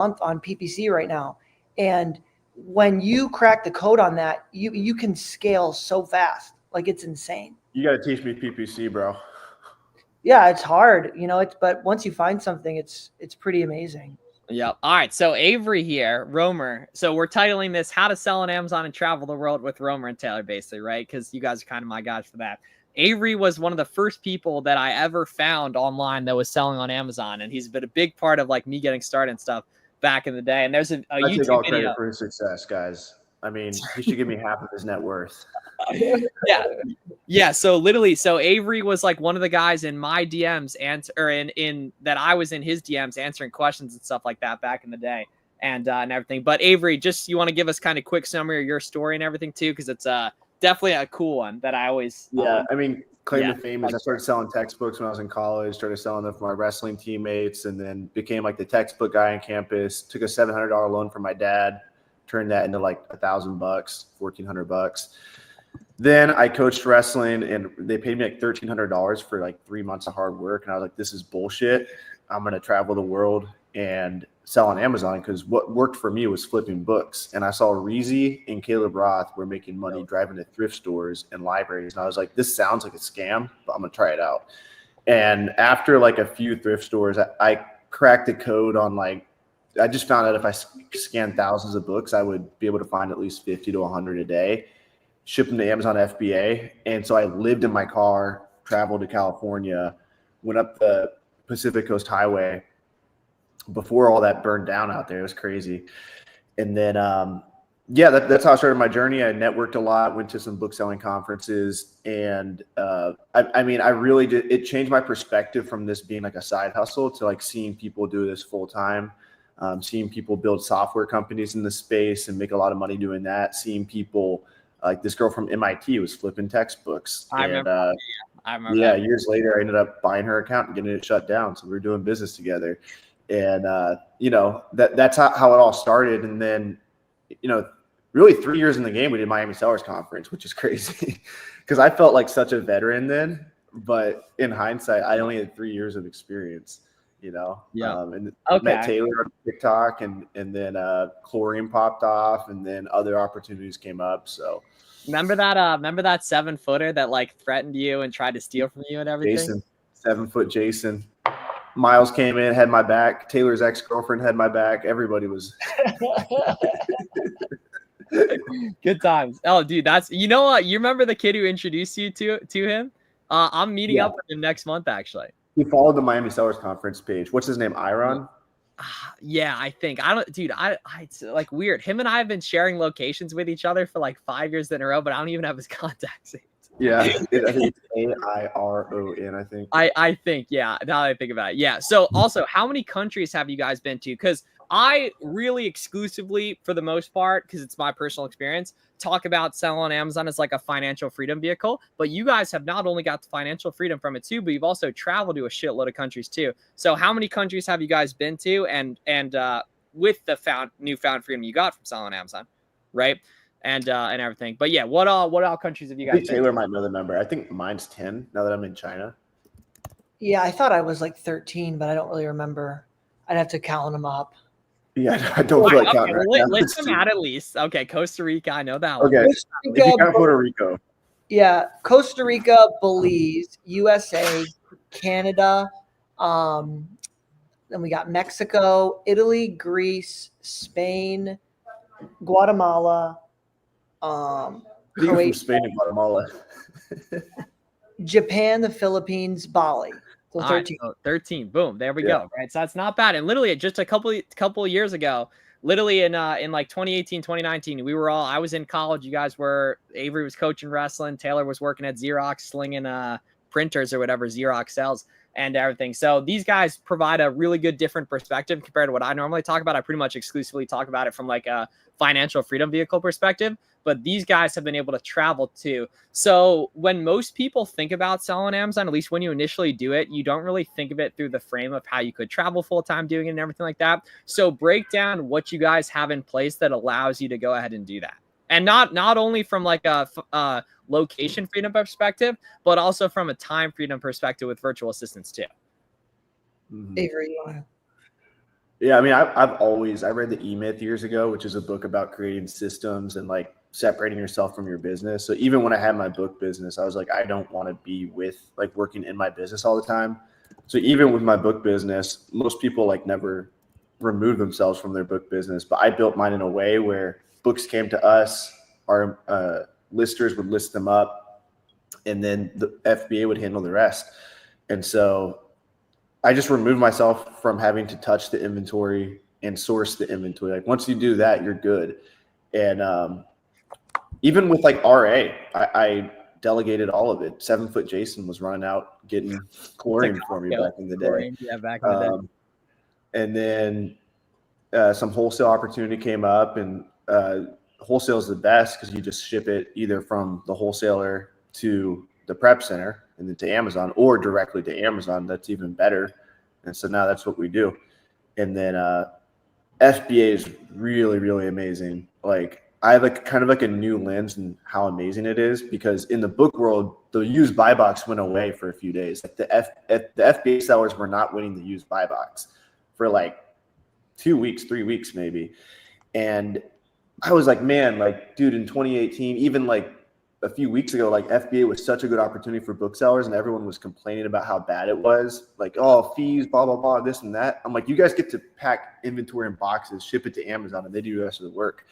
month on PPC right now. And when you crack the code on that, you can scale so fast. Like, it's insane. You got to teach me PPC, bro. Yeah, it's hard, but once you find something, it's pretty amazing. Yep. All right. So Avery here, Romer. So we're titling this "How to Sell on Amazon and Travel the World with Romer and Taylor," basically, right? Because you guys are kind of my guys for that. Avery was one of the first people that I ever found online that was selling on Amazon, and he's been a big part of like me getting started and stuff back in the day. And there's a YouTube take all video credit for his success, guys. I mean, he should give me half of his net worth. Yeah. So literally, Avery was like one of the guys in my DMs in that I was in his DMs answering questions and stuff like that back in the day and everything. But Avery, just you want to give us kind of quick summary of your story and everything too, because it's definitely a cool one that I always. I mean, claim to fame is I started selling textbooks when I was in college. Started selling them for my wrestling teammates, and then became like the textbook guy on campus. Took a $700 loan from my dad. Turned that into like $1,000, $1,400. Then I coached wrestling, and they paid me like $1,300 for like 3 months of hard work. And I was like, this is bullshit. I'm going to travel the world and sell on Amazon, because what worked for me was flipping books. And I saw Reezy and Caleb Roth were making money driving to thrift stores and libraries. And I was like, this sounds like a scam, but I'm going to try it out. And after like a few thrift stores, I cracked the code on like, I just found out if I scanned thousands of books, I would be able to find at least 50 to 100 a day, ship them to Amazon FBA. And so I lived in my car, traveled to California, went up the Pacific Coast Highway before all that burned down out there. It was crazy. And then, that's how I started my journey. I networked a lot, went to some book selling conferences. And I really did. It changed my perspective from this being like a side hustle to like seeing people do this full time. Seeing people build software companies in the space and make a lot of money doing that. Seeing people like this girl from MIT was flipping textbooks. I remember. Yeah, years later, I ended up buying her account and getting it shut down. So we were doing business together. And, that's how it all started. And then, really 3 years in the game, we did Miami Sellers Conference, which is crazy because I felt like such a veteran then. But in hindsight, I only had 3 years of experience. Met Taylor on TikTok, and then Chlorine popped off, and then other opportunities came up. So remember that 7-footer that like threatened you and tried to steal from you and everything? Jason, 7-foot Jason. Miles came in, had my back. Taylor's ex-girlfriend had my back. Everybody was good times. Oh, dude, you what? You remember the kid who introduced you to him? I'm meeting up with him next month, actually. He followed the Miami Sellers Conference page. What's his name? Iron? Yeah, I think. It's like weird. Him and I have been sharing locations with each other for like 5 years in a row, but I don't even have his contacts. Yeah, I think it's AIRON, I think. I think, yeah, now that I think about it. Yeah, so also, how many countries have you guys been to? Because I really exclusively, for the most part, because it's my personal experience, talk about selling on Amazon as like a financial freedom vehicle. But you guys have not only got the financial freedom from it too, but you've also traveled to a shitload of countries too. So how many countries have you guys been to? And with the newfound freedom you got from selling on Amazon, right? And everything. But yeah, what all countries have you guys been to? Taylor might know the number. I think mine's 10 now that I'm in China. Yeah, I thought I was like 13, but I don't really remember. I'd have to count them up. Yeah, I don't feel like counting. Let's them out at least. Okay, Costa Rica, I know that one. Okay, if you count Puerto Rico. Yeah, Costa Rica, Belize, USA, Canada. Then we got Mexico, Italy, Greece, Spain, Guatemala. Croatia, Spain and Guatemala. Japan, the Philippines, Bali. So 13. Right, so 13. Boom. There we go. Right. So that's not bad. And literally just a couple of years ago, literally in like 2018, 2019, I was in college. You guys Avery was coaching wrestling. Taylor was working at Xerox, slinging printers or whatever Xerox sells and everything. So these guys provide a really good different perspective compared to what I normally talk about. I pretty much exclusively talk about it from like a financial freedom vehicle perspective, but these guys have been able to travel too. So when most people think about selling on Amazon, at least when you initially do it, you don't really think of it through the frame of how you could travel full time doing it and everything like that. So break down what you guys have in place that allows you to go ahead and do that. And not only from like a location freedom perspective, but also from a time freedom perspective with virtual assistants too. Avery, you want to? Yeah, I mean, I read The E-Myth years ago, which is a book about creating systems and like separating yourself from your business. So even when I had my book business, I was like, I don't want to be with like working in my business all the time. So even with my book business, most people like never remove themselves from their book business, but I built mine in a way where books came to us, our listers would list them up, and then the FBA would handle the rest. And so I just removed myself from having to touch the inventory and source the inventory. Like once you do that, you're good. And even with like RA, I delegated all of it. 7 Foot Jason was running out getting chlorine for me back in the day. Yeah, back in the day. And then some wholesale opportunity came up, and wholesale is the best because you just ship it either from the wholesaler to the prep center and then to Amazon, or directly to Amazon. That's even better. And so now that's what we do. And then FBA is really, really amazing. Like I have like kind of like a new lens in how amazing it is, because in the book world, the used buy box went away for a few days. Like the FBA sellers were not winning the used buy box for like 2 weeks, 3 weeks maybe. And I was like, man, like, dude, in 2018, even like a few weeks ago, like FBA was such a good opportunity for booksellers, and everyone was complaining about how bad it was. Like, oh, fees, blah, blah, blah, this and that. I'm like, you guys get to pack inventory in boxes, ship it to Amazon, and they do the rest of the work.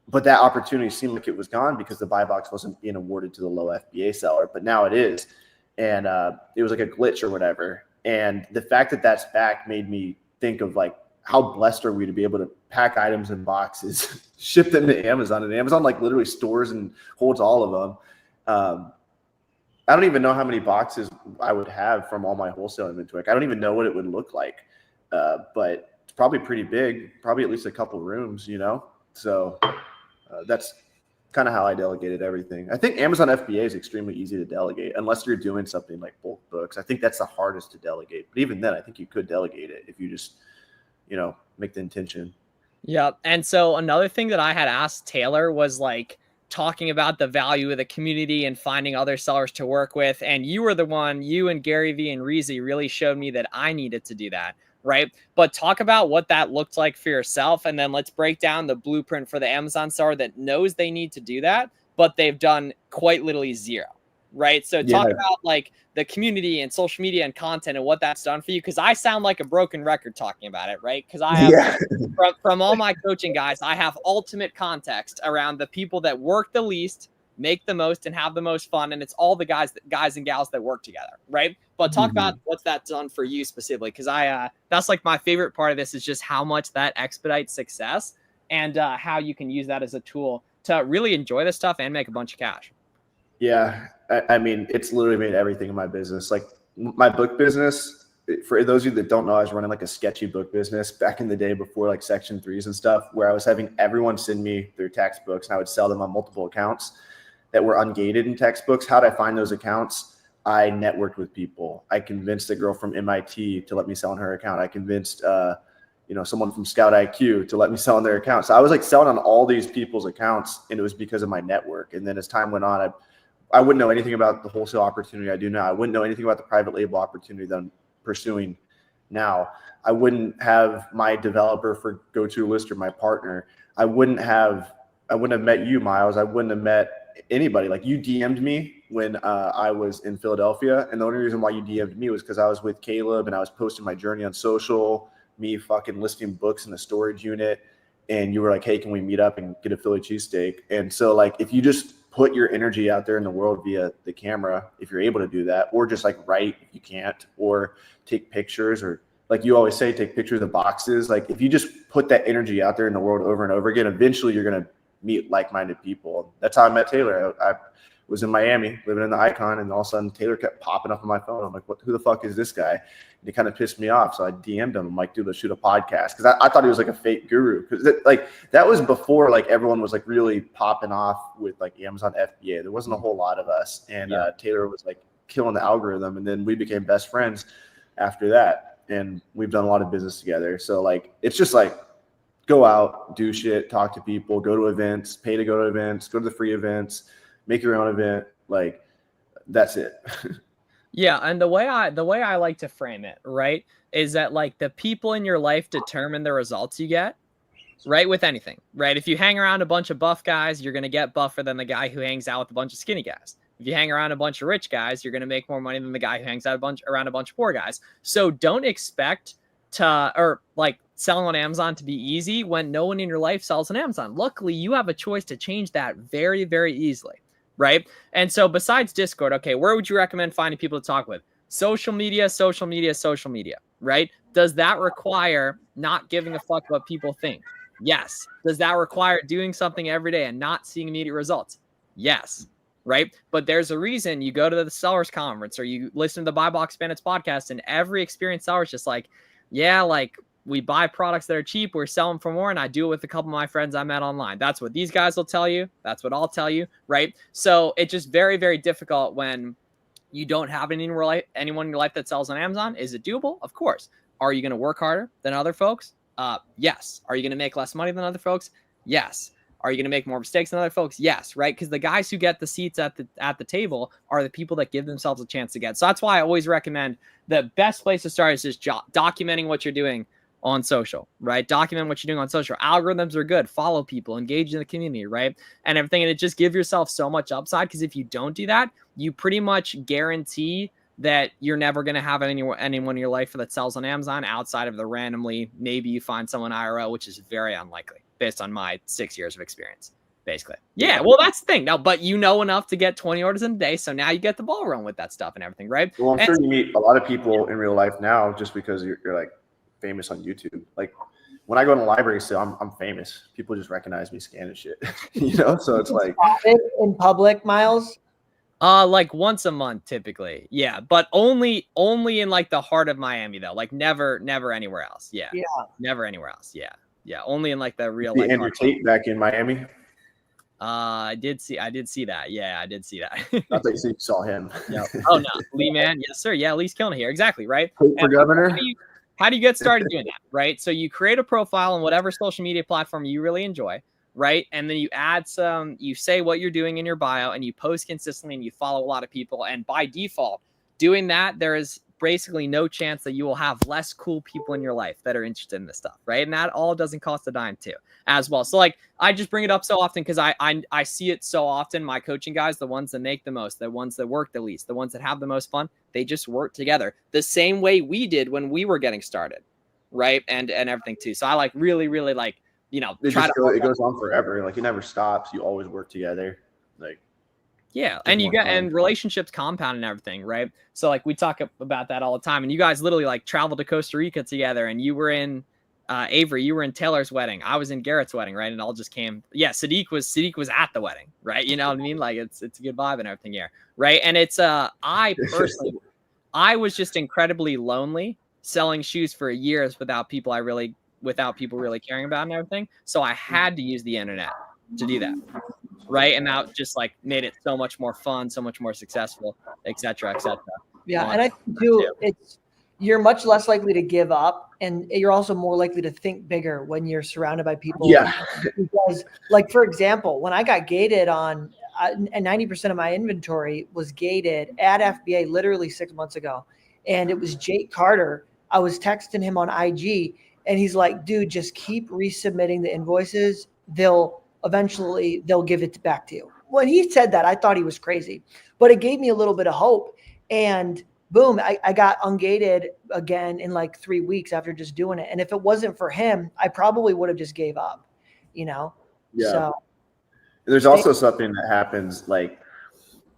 But that opportunity seemed like it was gone because the buy box wasn't being awarded to the low FBA seller, but now it is. And it was like a glitch or whatever. And the fact that that's back made me think of like, how blessed are we to be able to pack items in boxes, ship them to Amazon, and Amazon like literally stores and holds all of them. I don't even know how many boxes I would have from all my wholesale inventory. I don't even know what it would look like, but it's probably pretty big, probably at least a couple rooms, you know? So that's kind of how I delegated everything. I think Amazon FBA is extremely easy to delegate unless you're doing something like bulk books. I think that's the hardest to delegate. But even then, I think you could delegate it if you just, you know, make the intention. Yeah. And so another thing that I had asked Taylor was like talking about the value of the community and finding other sellers to work with. And you were the one, you and Gary Vee and Reezy really showed me that I needed to do that. Right. But talk about what that looked like for yourself. And then let's break down the blueprint for the Amazon seller that knows they need to do that, but they've done quite literally zero. Right. So talk about like the community and social media and content and what that's done for you. Cause I sound like a broken record talking about it. Right. Cause I have from all my coaching guys, I have ultimate context around the people that work the least, make the most, and have the most fun. And it's all the guys and gals that work together. Right. But talk about what's that done for you specifically. Cause that's like my favorite part of this is just how much that expedites success and how you can use that as a tool to really enjoy this stuff and make a bunch of cash. Yeah. I mean, it's literally made everything in my business. Like my book business, for those of you that don't know, I was running like a sketchy book business back in the day before like Section 3s and stuff, where I was having everyone send me their textbooks and I would sell them on multiple accounts that were ungated in textbooks. How did I find those accounts? I networked with people. I convinced a girl from MIT to let me sell on her account. I convinced, someone from Scout IQ to let me sell on their account. So I was like selling on all these people's accounts, and it was because of my network. And then as time went on, I wouldn't know anything about the wholesale opportunity I do now. I wouldn't know anything about the private label opportunity that I'm pursuing now. I wouldn't have my developer for GoToList or my partner. I wouldn't have met you, Miles. I wouldn't have met anybody. Like you DM'd me when I was in Philadelphia. And the only reason why you DM'd me was because I was with Caleb and I was posting my journey on social, me fucking listing books in the storage unit. And you were like, hey, can we meet up and get a Philly cheesesteak? And so like, if you just put your energy out there in the world via the camera, if you're able to do that, or just like write if you can't, or take pictures, or like you always say, take pictures of boxes. Like if you just put that energy out there in the world over and over again, eventually you're going to meet like-minded people. That's how I met Taylor. I was in Miami living in the Icon, and all of a sudden Taylor kept popping up on my phone. I'm like, who the fuck is this guy? And it kind of pissed me off. So I DM'd him. I'm like, dude, let's shoot a podcast. Cause I thought he was like a fake guru. Cause that was before like everyone was like really popping off with like Amazon FBA. There wasn't a whole lot of us. And Taylor was like killing the algorithm. And then we became best friends after that. And we've done a lot of business together. So like, it's just like, go out, do shit, talk to people, go to events, pay to go to events, go to the free events, make your own event. Like that's it. Yeah, and the way I like to frame it, right, is that like the people in your life determine the results you get, right? With anything, right? If you hang around a bunch of buff guys, you're gonna get buffer than the guy who hangs out with a bunch of skinny guys. If you hang around a bunch of rich guys, you're gonna make more money than the guy who hangs out around a bunch of poor guys. So don't expect to or like selling on Amazon to be easy when no one in your life sells on Amazon. Luckily, you have a choice to change that very, very easily, right? And so besides Discord, okay, where would you recommend finding people to talk with? Social media, social media, social media, right? Does that require not giving a fuck what people think? Yes. Does that require doing something every day and not seeing immediate results? Yes. Right. But there's a reason you go to the sellers conference or you listen to the Buy Box Bandits podcast, and every experienced seller is just like, yeah, like we buy products that are cheap, we're selling for more, and I do it with a couple of my friends I met online. That's what these guys will tell you. That's what I'll tell you. Right. So it's just very, very difficult when you don't have anyone in your life that sells on Amazon. Is it doable? Of course. Are you going to work harder than other folks? Yes. Are you going to make less money than other folks? Yes. Are you going to make more mistakes than other folks? Yes. Right. Because the guys who get the seats at the table are the people that give themselves a chance to get. So that's why I always recommend the best place to start is just documenting what you're doing on social, right? Document what you're doing on social. Algorithms are good. Follow people, engage in the community, right? And everything. And it just give yourself so much upside, because if you don't do that, you pretty much guarantee that you're never going to have anyone in your life that sells on Amazon outside of the randomly, maybe you find someone IRL, which is very unlikely based on my 6 years of experience, basically. Yeah, well, that's the thing. Now, but you know enough to get 20 orders in a day, so now you get the ball rolling with that stuff and everything, right? Well, I'm sure you meet a lot of people in real life now just because you're like famous on YouTube. Like when I go in the library, so I'm famous. People just recognize me scanning shit, you know? So it's like in public, Miles. Like once a month typically. Yeah, but only in like the heart of Miami though. Like never anywhere else. Yeah. Yeah. Never anywhere else. Yeah. Yeah, only in like the real the like Andrew Tate back in Miami. I did see that. Yeah, I did see that. I thought you saw him. Yeah. Oh no, Lee, man. Yes, sir. Yeah, Lee's killing it here. Exactly, right? Tate for governor. How do you get started doing that? Right. So you create a profile on whatever social media platform you really enjoy. Right. And then you add you say what you're doing in your bio, and you post consistently, and you follow a lot of people. And by default, doing that, there is basically no chance that you will have less cool people in your life that are interested in this stuff. Right. And that all doesn't cost a dime too as well. So like, I just bring it up so often because I see it so often. My coaching guys, the ones that make the most, the ones that work the least, the ones that have the most fun, they just work together the same way we did when we were getting started. Right. And everything too. So I like really like, you know, it goes on forever. Like it never stops. You always work together. Like, yeah. And and relationships compound and everything. Right. So like we talk about that all the time, and you guys literally like traveled to Costa Rica together, and you were in Avery, you were in Taylor's wedding. I was in Garrett's wedding. Right. And it all just came. Yeah. Sadiq was at the wedding. Right. You know what I mean? Like it's a good vibe and everything here. Right. And it's, I personally, I was just incredibly lonely selling shoes for years without people really caring about and everything. So I had to use the internet to do that. Right. And that just like made it so much more fun, so much more successful, et cetera, et cetera. Yeah. And I think too, you're much less likely to give up, and you're also more likely to think bigger when you're surrounded by people. Yeah. Because like, for example, when I got gated on, and 90% of my inventory was gated at FBA literally 6 months ago. And it was Jake Carter. I was texting him on IG, and he's like, dude, just keep resubmitting the invoices. They'll give it back to you. When he said that, I thought he was crazy, but it gave me a little bit of hope. And boom, I got ungated again in like 3 weeks after just doing it. And if it wasn't for him, I probably would have just gave up, you know? Yeah. So there's also something that happens like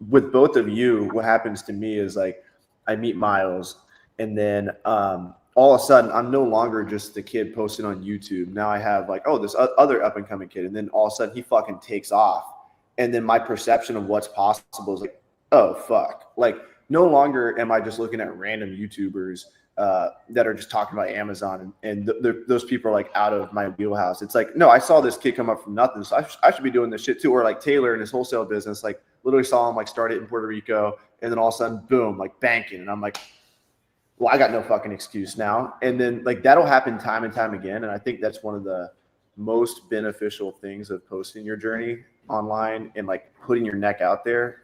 with both of you. What happens to me is like I meet Miles, and then all of a sudden I'm no longer just the kid posting on YouTube. Now I have like, oh, this other up and coming kid. And then all of a sudden he fucking takes off. And then my perception of what's possible is like, oh, fuck. Like no longer am I just looking at random YouTubers that are just talking about Amazon. And those people are like out of my wheelhouse. It's like, no, I saw this kid come up from nothing. So I should be doing this shit too. Or like Taylor and his wholesale business, like literally saw him like start it in Puerto Rico. And then all of a sudden, boom, like banking. And I'm like, well, I got no fucking excuse now. And then like that'll happen time and time again. And I think that's one of the most beneficial things of posting your journey online and like putting your neck out there.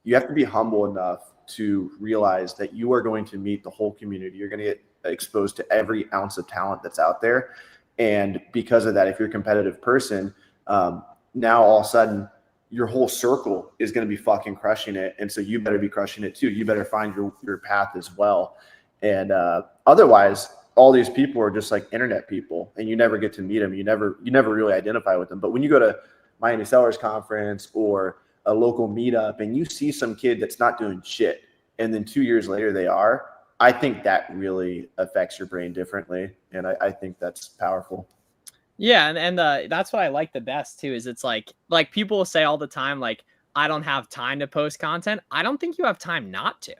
You have to be humble enough to realize that you are going to meet the whole community. You're going to get exposed to every ounce of talent that's out there. And because of that, if you're a competitive person, now all of a sudden your whole circle is going to be fucking crushing it. And so you better be crushing it too. You better find your path as well. And otherwise, all these people are just like internet people, and you never get to meet them. You never really identify with them. But when you go to Miami Sellers Conference or a local meetup and you see some kid that's not doing shit, and then 2 years later they are, I think that really affects your brain differently. And I think that's powerful. Yeah. And that's what I like the best too, is it's like people will say all the time, like, I don't have time to post content. I don't think you have time not to.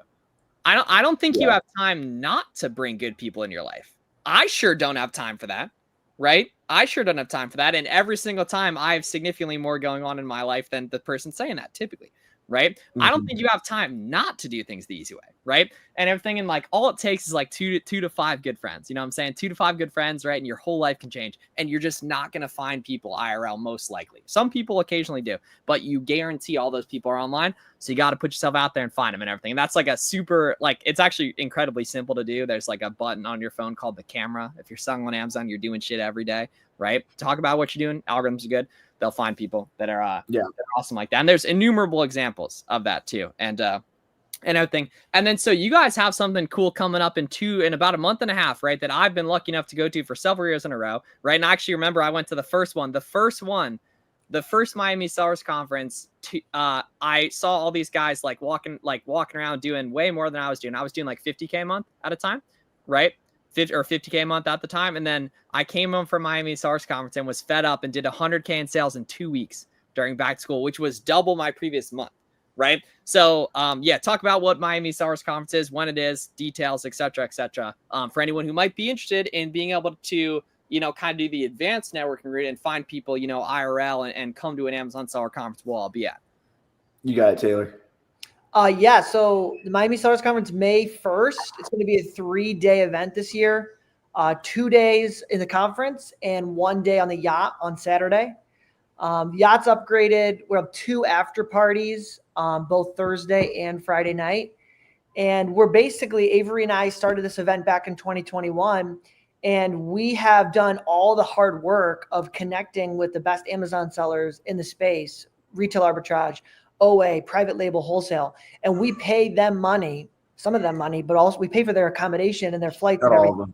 I don't think you have time not to bring good people in your life. I sure don't have time for that, right? I sure don't have time for that. And every single time I have significantly more going on in my life than the person saying that typically, right? I don't think you have time not to do things the easy way, right? And everything, and like all it takes is like two to five good friends. You know what I'm saying? 2 to 5 good friends, right? And your whole life can change. And you're just not going to find people IRL most likely. Some people occasionally do, but you guarantee all those people are online. So you got to put yourself out there and find them and everything. And that's like a super, like, it's actually incredibly simple to do. There's like a button on your phone called the camera. If you're selling on Amazon, you're doing shit every day, right? Talk about what you're doing. Algorithms are good. They'll find people that are that are awesome like that. And there's innumerable examples of that too. And everything. And then so you guys have something cool coming up in about a month and a half, right? That I've been lucky enough to go to for several years in a row, right? And I actually remember I went to the first Miami Sellers Conference. I saw all these guys like walking around doing way more than I was doing. I was doing like 50K a month at a time, right? 50K a month at the time. And then I came home from Miami Sellers Conference and was fed up and did 100K in sales in 2 weeks during back to school, which was double my previous month. Right. So, talk about what Miami Sellers Conference is, when it is, details, et cetera, for anyone who might be interested in being able to, kind of do the advanced networking route and find people, IRL and come to an Amazon Seller Conference where I'll be at. You got it, Taylor. So the Miami Sellers Conference, May 1st, it's going to be a 3-day event this year. 2 days in the conference and 1 day on the yacht on Saturday. The yacht's upgraded. We'll have 2 after parties, both Thursday and Friday night. And we're basically, Avery and I started this event back in 2021, and we have done all the hard work of connecting with the best Amazon sellers in the space, retail arbitrage, OA, private label, wholesale. And we pay them money, some of them money, but also we pay for their accommodation and their flights and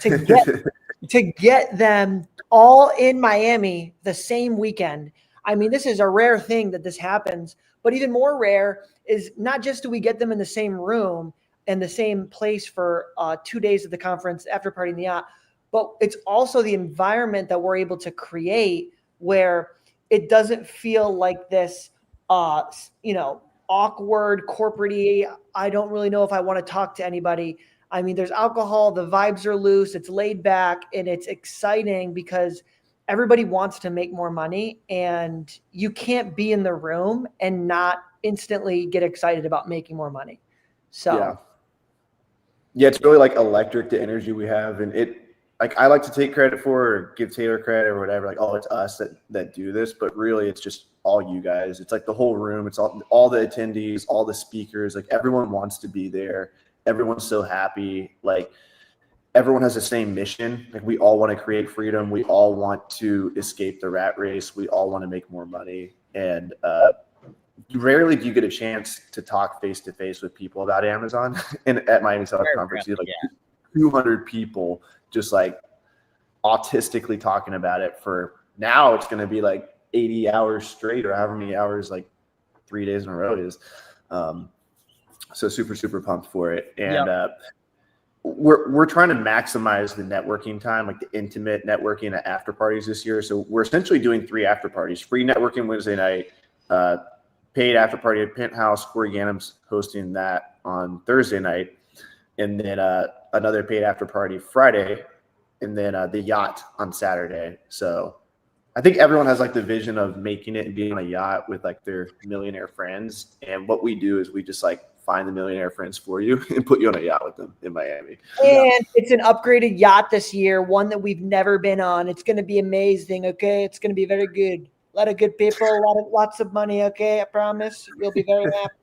everything to get them all in Miami the same weekend. I mean, this is a rare thing that this happens, but even more rare is not just do we get them in the same room and the same place for 2 days of the conference after party in the yacht, but it's also the environment that we're able to create where it doesn't feel like this, awkward, corporate-y, I don't really know if I want to talk to anybody. I mean, there's alcohol, the vibes are loose, it's laid back, and it's exciting because everybody wants to make more money, and you can't be in the room and not instantly get excited about making more money. So yeah, it's really like electric, the energy we have. And like, I like to take credit for or give Taylor credit or whatever, like, oh, it's us that do this, but really it's just all you guys. It's like the whole room. It's all the attendees, all the speakers, like everyone wants to be there. Everyone's so happy. Like, everyone has the same mission. Like, we all want to create freedom. We all want to escape the rat race. We all want to make more money. And rarely do you get a chance to talk face to face with people about Amazon. And at Miami Seller Conference, you have like 200 people just like autistically talking about it for, now it's going to be like 80 hours straight or however many hours, like 3 days in a row it is. So super, super pumped for it. And we're trying to maximize the networking time, like the intimate networking at after parties this year. So we're essentially doing 3 after parties: free networking Wednesday night, paid after party at Penthouse. Corey Gannum's hosting that on Thursday night, and then another paid after party Friday, and then the yacht on Saturday. So I think everyone has like the vision of making it and being on a yacht with like their millionaire friends. And what we do is we just like find the millionaire friends for you and put you on a yacht with them in Miami. And it's an upgraded yacht this year, one that we've never been on. It's going to be amazing. Okay. It's going to be very good. A lot of good people, lots of money. Okay. I promise you'll be very happy.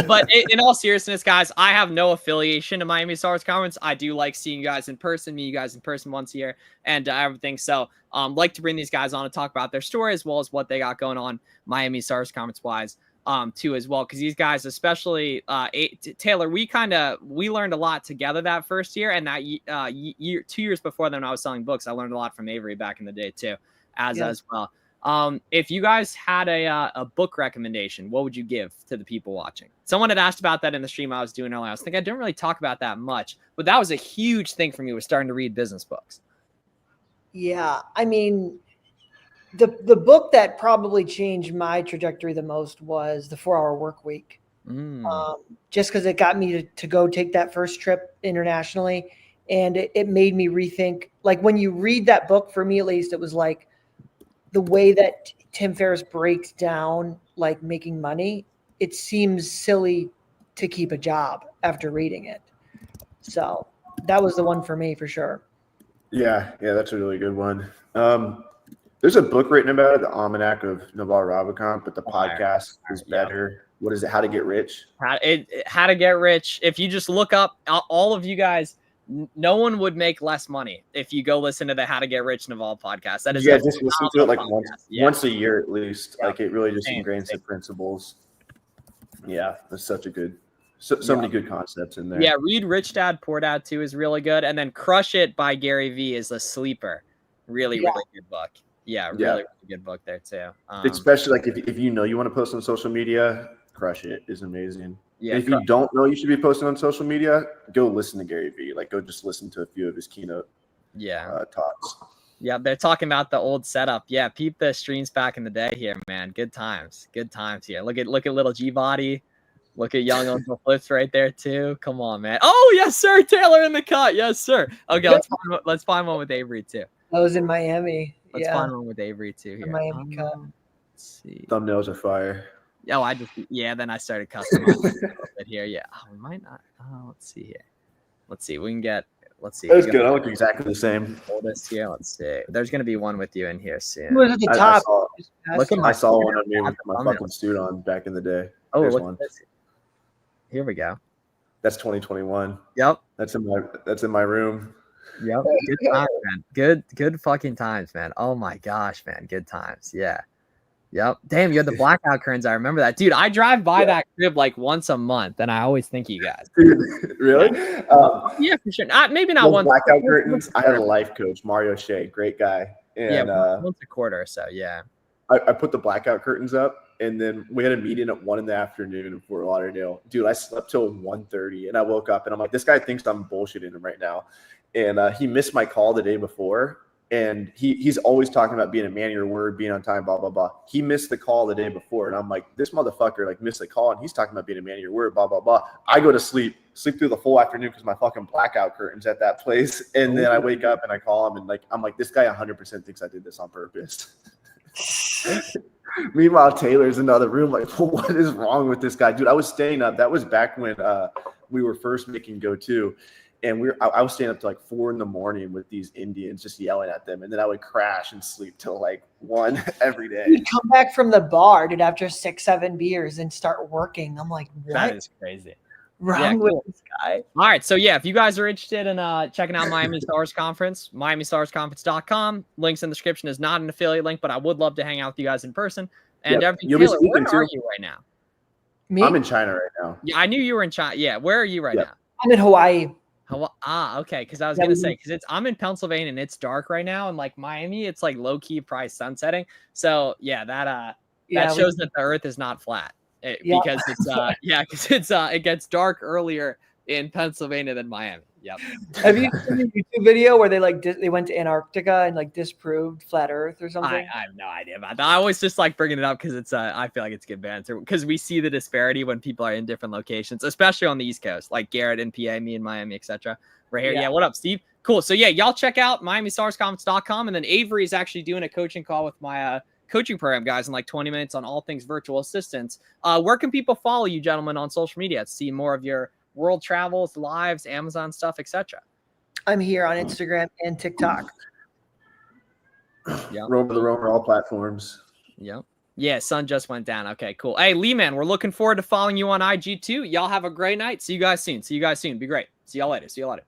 But in all seriousness, guys, I have no affiliation to Miami Stars Conference. I do like seeing you guys in person, meet you guys in person once a year, and everything. So, like to bring these guys on and talk about their story as well as what they got going on Miami Stars Conference wise, too as well. Because these guys, especially Taylor, we learned a lot together that first year, and that year, 2 years before then, when I was selling books, I learned a lot from Avery back in the day too, as well. If you guys had a book recommendation, what would you give to the people watching? Someone had asked about that in the stream I was doing earlier. I was thinking I didn't really talk about that much, but that was a huge thing for me, was starting to read business books. Yeah. I mean, the book that probably changed my trajectory the most was The 4-Hour Workweek. Just because it got me to go take that first trip internationally. And it made me rethink, like when you read that book, for me at least, it was like, the way that Tim Ferriss breaks down like making money, it seems silly to keep a job after reading it. So that was the one for me for sure. Yeah, that's a really good one. There's a book written about it, The Almanac of Naval Ravikant, but the podcast is better. What is it? How to Get Rich? How to Get Rich. If you just look up, all of you guys, no one would make less money if you go listen to the How to Get Rich Naval podcast. That is just listen to it like podcast. once a year at least. Like it really just ingrains the principles. Yeah, that's such a good, so many good concepts in there. Yeah, read Rich Dad Poor Dad too is really good, and then Crush It by Gary Vee is a sleeper. Really good book. Yeah, really good book there too. Especially like if you know you want to post on social media, Crush It is amazing. Yeah, and if you don't know you should be posting on social media, go listen to Gary Vee. Like, go just listen to a few of his keynote talks. Yeah, they're talking about the old setup. Yeah, peep the streams back in the day here, man. Good times here. Look at little G-Body. Look at young Uncle Flips right there too. Come on, man. Oh yes, sir. Taylor in the cut. Yes, sir. Okay, let's find one with Avery too. I was in Miami. Let's find one with Avery too here. Miami cut. Let's see. Thumbnails are fire. Oh, then I started customizing a little bit here. Yeah. Oh, we might not. Oh, let's see here. Let's see. Let's see. That's good. I look exactly the same. Oldest here. Let's see. There's going to be one with you in here soon. Who was at the top? I saw one of me with my fucking suit on back in the day. Oh, look at this. Here we go. That's 2021. Yep. That's in my room. Yep. Good times, man. Good fucking times, man. Oh my gosh, man. Good times. Yeah. Yep. Damn, you had the blackout curtains. I remember that. Dude, I drive by that crib like once a month, and I always think you guys. Dude, really? Yeah, for sure. Maybe not once. Blackout curtains. I had a life coach, Mario Shea, great guy. And, once a quarter or so, yeah. I put the blackout curtains up, and then we had a meeting at 1 PM in Fort Lauderdale. Dude, I slept till 1:30, and I woke up, and I'm like, this guy thinks I'm bullshitting him right now. And he missed my call the day before. And he's always talking about being a man of your word, being on time, blah, blah, blah. He missed the call the day before. And I'm like, this motherfucker like missed the call. And he's talking about being a man of your word, blah, blah, blah. I go to sleep through the full afternoon because my fucking blackout curtains at that place. And then I wake up and I call him and I'm like, this guy 100% thinks I did this on purpose. Meanwhile, Taylor's in the other room like, well, what is wrong with this guy? Dude, I was staying up. That was back when we were first making Go-To. And I was staying up to like 4 AM with these Indians just yelling at them. And then I would crash and sleep till like 1 every day. You'd come back from the bar, dude, after 6-7 beers and start working. I'm like, what? That is crazy. Wrong with this guy. All right. So, yeah, if you guys are interested in checking out Miami Stars Conference, MiamiStarsConference.com. Links in the description. Is not an affiliate link, but I would love to hang out with you guys in person. And everything. Taylor, where are you right now? Me? I'm in China right now. Yeah, I knew you were in China. Yeah, where are you right now? I'm in Hawaii. Okay. Because I was gonna say, because I'm in Pennsylvania and it's dark right now, and like Miami, it's like low key price sunsetting. So yeah, that shows that the Earth is not flat because it's it gets dark earlier in Pennsylvania than Miami. Yep. Have you seen the YouTube video where they went to Antarctica and like disproved flat Earth or something? I have no idea about that. I always just like bringing it up because it's I feel like it's good banter because we see the disparity when people are in different locations, especially on the East Coast, like Garrett in PA, me in Miami, etc. Right here. Yeah. What up, Steve? Cool. So yeah, y'all check out MiamiStarsConference.com, and then Avery is actually doing a coaching call with my coaching program guys in like 20 minutes on all things virtual assistants. Where can people follow you gentlemen on social media to see more of your world travels, lives, Amazon stuff, etc.? I'm here on Instagram and TikTok. Yeah. Rover the Rover, all platforms. Yep. Yeah, sun just went down. Okay, cool. Hey, Lee, man, we're looking forward to following you on IG too. Y'all have a great night. See you guys soon. Be great. See y'all later.